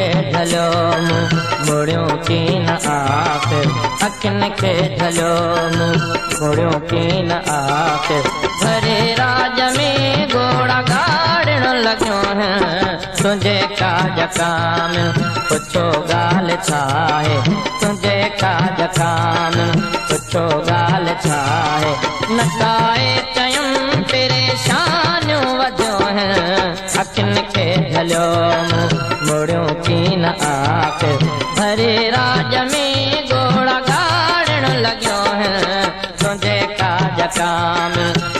खे झलियो मूं मुड़ियूं कीन आख़िर अखियुनि खे झलियो मूं मुड़ियूं कीन आख़िर भरे राज में घोड़ा गाड़ण लॻियो हैं तुंहिंजे काज काम पुछो ॻाल्हि छा आहे तुंहिंजे काज काम पुछो ॻाल्हि छा आहे नकाए चयुमि परेशानियूं वधियो हैं अखियुनि खे झलियो मूं मुड़ियूं कीन आख़िर भरे राज में घोड़ा गाड़ण लॻियो हैं तुंहिंजे काज काम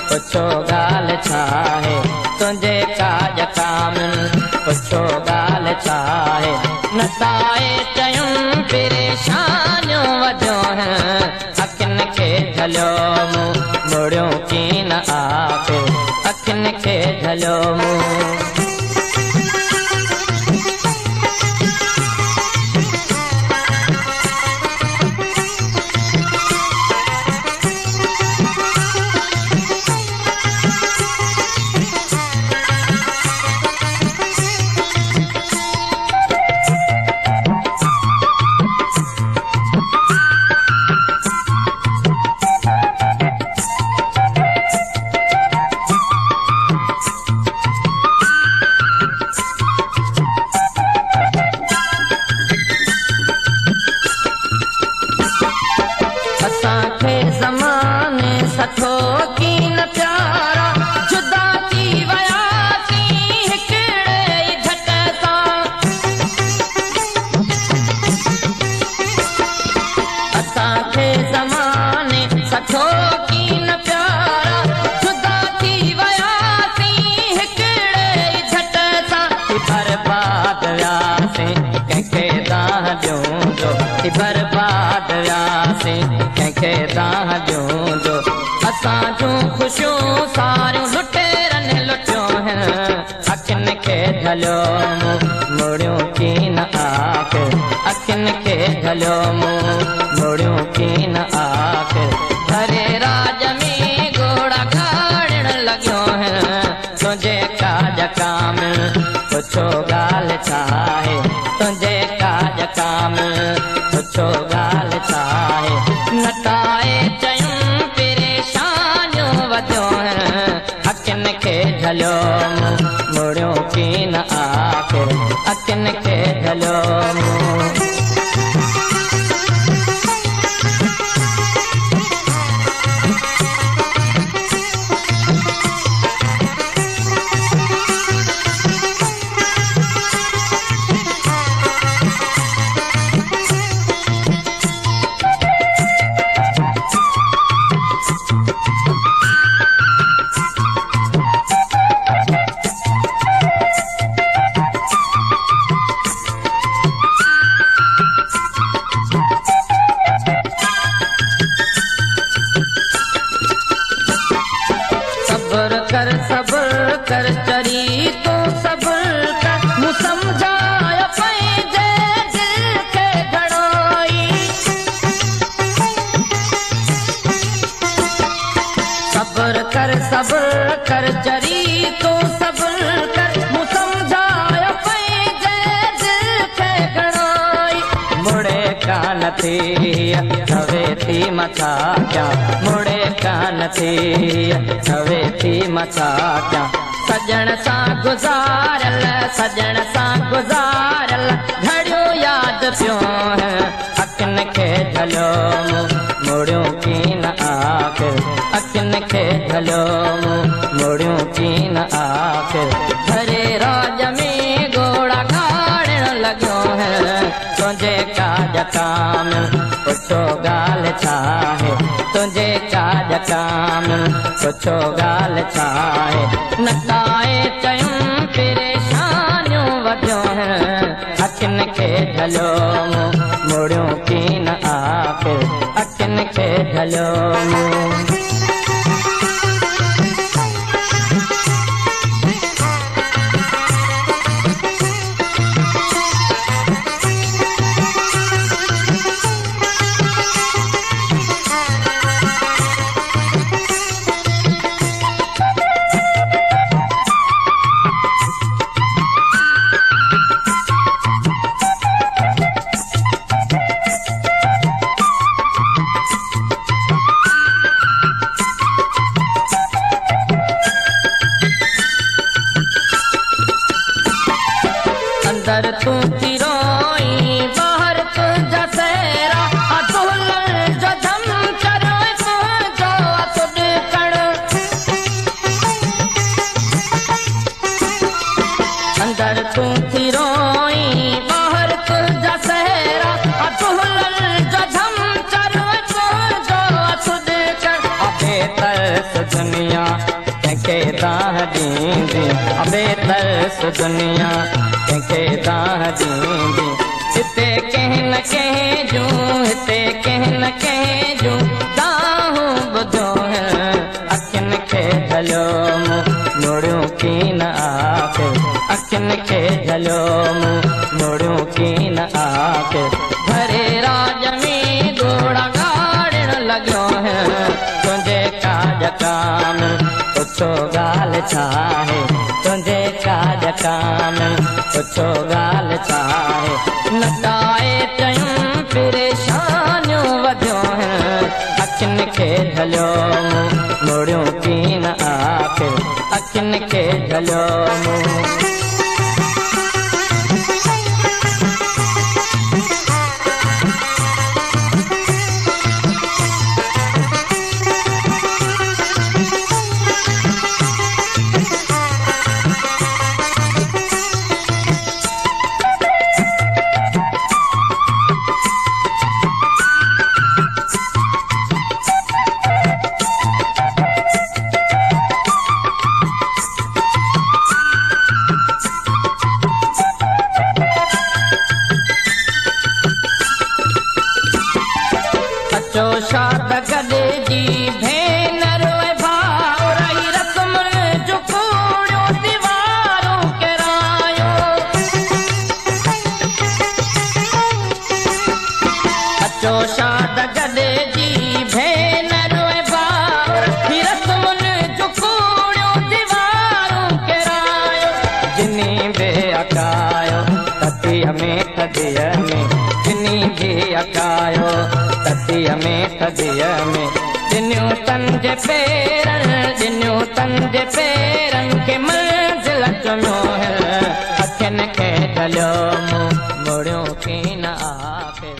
पुछो ॻाल्हि छा आहे तुंहिंजे काज काम पुछो ॻाल्हि छा आहे नसाए चयुमि परेशानियूं वधियो हैं अखियुनि खे झलियो मूं मुड़ियूं कीन आख़िर अखियुनि खे झलियो मूं बर्बाद वियासीं कंहिंखे दाह ॾियूं जो असां जूं ख़ुशियूं सारियूं लुटेरनि लुटियूं हैं अखियुनि खे झलियो मूं मुड़ियूं कीन आख़िर अखियुनि खे झलियो मूं मुड़ियूं कीन आख़िर भरे राज में घोड़ा गाड़ण लॻियो हैं तुंहिंजे काज काम पुछो ॻाल्हि छा आहे तुंहिंजे काज काम पुछो ॻाल्हि छा आहे नकाए चयुमि परेशानियूं वधियो हैं अखियुनि खे झलियो मूं मुड़ियूं कीन आख़िर अखियुनि खे झलियो मूं सब्र कर चरी तो सब्र कर मूं समझायो पंहिंजे दिल खे घणोई सब्र कर चरी तो सब्र कर मूं समझायो पंहिंजे दिल खे घणोई मुड़े कान थी हवे थी मथा क्या मुड़े कान थी हवे थी मथा क्या सजण सां गुज़ारल घड़ियूं यादि पियो हैं अखियुनि खे झलियो मूं मुड़ियूं कीन आख़िर अखियुनि खे झलियो मूं मुड़ियूं कीन आख़िर भरे राज में घोड़ा गाड़ण लॻियो हैं तुंहिंजे काज काम पुछो ॻाल्हि छा आहे तुंहिंजे काज काम पुछो ॻाल्हि छा आहे नकाए चयुमि परेशानियूं वधियो हैं अखियुनि खे झलियो मूं मुड़ियूं कीन आख़िर अखियुनि खे झलियो मूं रोई बाहर तुझा सेरा दुल्हन जो धम करो जो असुद कण अंदर तू थी रोई बाहर तुझा सेरा दुल्हन जो धम करो जो असुद कण अबे तरस दुनिया के दाह दींदी अबे तरस दुनिया के दाह दींदी हिते कह न कह जूं हिते कह न कह जूं दाहूं ॿुधो अखियुनि खे झलियो मुड़ियूं की न आख़िर अखियुनि खे झलियो मुड़ियूं की न आख़िर भरे राज में घोड़ा गाड़ण लॻियो तुंहिंजे काज काम पुछो ॻाल्हि छा आहे तुंहिंजे काज काम पुछो ॻाल्हि छा आहे नटाए चयूं परेशानियूं वधियो अखियुनि खे झलियो मुड़ियूं की न आख़िर अखियुनि खे झलियो शाद गॾे जी भेनर भाउ रही रस्म जो कूड़ियो दीवारूं किरायो अचो शाद गॾे जी भेनर भाउ रही रस्म जो कूड़ियो दीवारूं किरायो जिनी बे अकायो ततीअ में थदीअ में जिनी बि अकायो ततीअ में थदीअ में जिनियूं तंजे पेरनि खे मंज़िल चुमियो अखियुनि खे झलियो